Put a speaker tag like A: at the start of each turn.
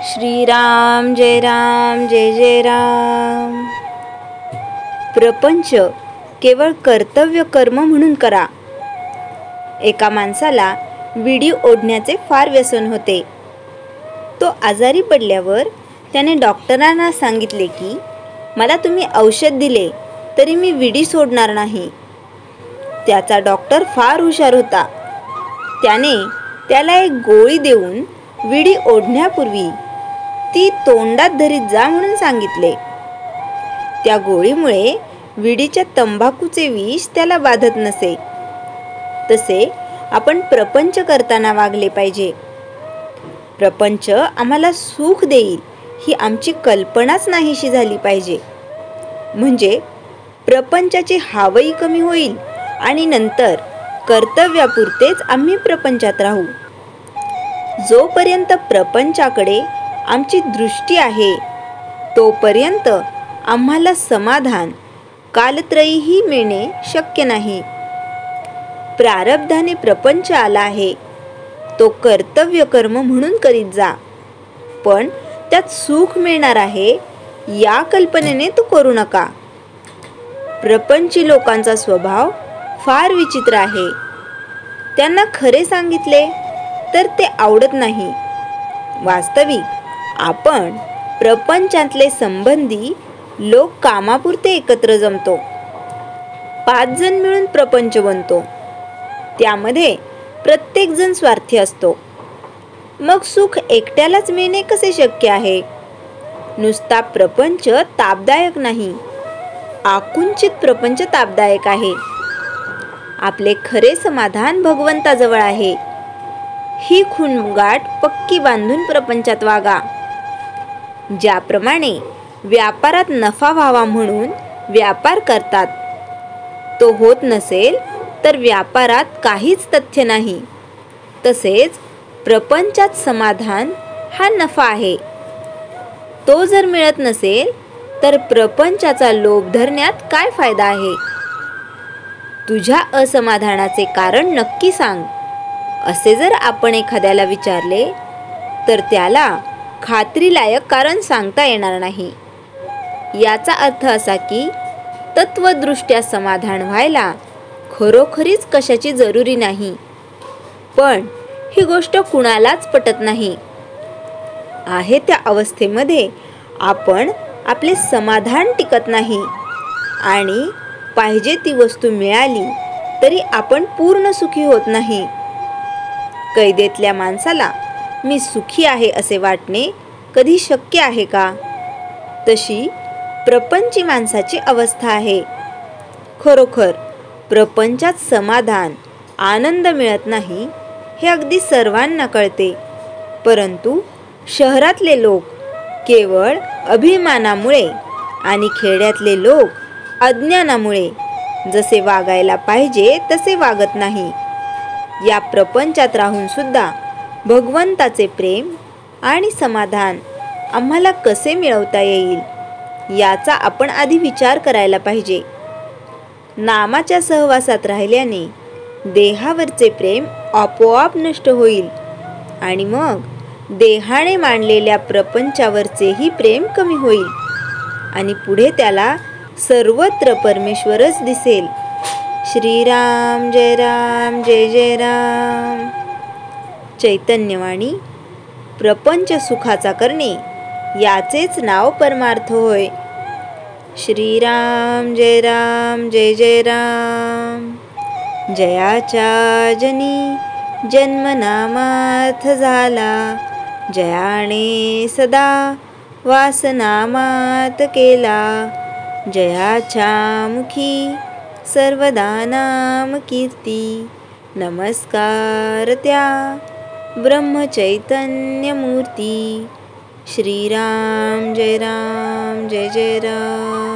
A: श्रीराम जय जय राम। प्रपंच केवळ कर्तव्य कर्म म्हणून करा। एका माणसाला विडी ओढण्याचे फार व्यसन होते। तो आजारी पडल्यावर त्याने डॉक्टरांना सांगितले की मला तुम्ही औषध दिले तरी मी विडी सोडणार नाही। त्याचा डॉक्टर फार हुशार होता। त्याने त्याला एक गोळी देऊन विडी ओढण्यापूर्वी ती तोंडात धरीत जा म्हणून सांगितले। त्या गोळीमुळे विडीच्या तंबाखूचे विष त्याला बाधत नसे। तसे आपण प्रपंच करताना वागले पाहिजे। प्रपंच आम्हाला सुख देईल ही आमची कल्पनाच नाहीशी झाली पाहिजे। म्हणजे प्रपंचाची हावई कमी होईल आणि नंतर कर्तव्यापुरतेच आम्ही प्रपंचात राहू। जोपर्यंत प्रपंचाकडे आमची दृष्टी आहे तोपर्यंत आम्हाला समाधान कालत्रयीही मिळणे शक्य नाही। प्रारब्धाने प्रपंच आला आहे तो कर्तव्य कर्म म्हणून करीत जा, पण त्यात सुख मिळणार आहे या कल्पनेने तो करू नका। प्रपंची लोकांचा स्वभाव फार विचित्र आहे। त्यांना खरे सांगितले तर ते आवडत नाही। वास्तविक आपण प्रपंचातले संबंधी लोक कामापुरते एकत्र जमतो। 5 जण मिळून प्रपंच बनतो। त्यामध्ये प्रत्येक जण स्वार्थी असतो। मग सुख एकट्यालाच मिळणे कसे शक्य आहे? नुसता प्रपंच तापदायक नाही, आकुंचित प्रपंच तापदायक आहे। आपले खरे समाधान भगवंताजवळ आहे। ही खूणगाठ पक्की बांधून प्रपंचात वागा। ज्याप्रमाणे व्यापारात नफा व्हावा म्हणून व्यापार करतात, तो होत नसेल तर व्यापारात काहीच तथ्य नाही। तसेच प्रपंचात समाधान हा नफा आहे। तो जर मिळत नसेल तर प्रपंचाचा लोभ धरण्यात काय फायदा आहे? तुझ्या असमाधानाचे कारण नक्की सांग, असे जर आपण एखाद्याला विचारले तर त्याला खात्रीलायक कारण सांगता येणार नाही। याचा अर्थ असा की तत्वदृष्ट्या समाधान व्हायला खरोखरीच कशाची जरुरी नाही, पण ही गोष्ट कुणालाच पटत नाही। आहे त्या अवस्थेमध्ये आपण आपले समाधान टिकत नाही आणि पाहिजे ती वस्तू मिळाली तरी आपण पूर्ण सुखी होत नाही। कैदेतल्या माणसाला मी सुखी आहे असे वाटणे कधी शक्य आहे का? तशी प्रपंची माणसाची अवस्था आहे। खरोखर प्रपंचात समाधान आनंद मिळत नाही हे अगदी सर्वांना कळते, परंतु शहरातले लोक केवळ अभिमानामुळे आणि खेड्यातले लोक अज्ञानामुळे जसे वागायला पाहिजे तसे वागत नाही। या प्रपंचात राहून सुद्धा भगवंताचे प्रेम आणि समाधान आम्हाला कसे मिळवता येईल याचा आपण आधी विचार करायला पाहिजे। नामाच्या सहवासात राहिल्याने देहावरचे प्रेम आपोआप नष्ट होईल आणि मग देहाने मांडलेल्या प्रपंचावरचेही प्रेम कमी होईल आणि पुढे त्याला सर्वत्र परमेश्वरच दिसेल। श्रीराम जय जय राम। चैतन्यवाणी प्रपंच सुखाचा करणे याचेच नाव परमार्थ होय। श्रीराम जय जय राम। जयाच्या जनी जन्मनामार्थ झाला, जयाने सदा वासनामात केला। जयाच्या मुखी सर्वदा नाम कीर्ती, नमस्कार त्या ब्रह्मचैतन्य मूर्ती। श्रीराम जय जय राम।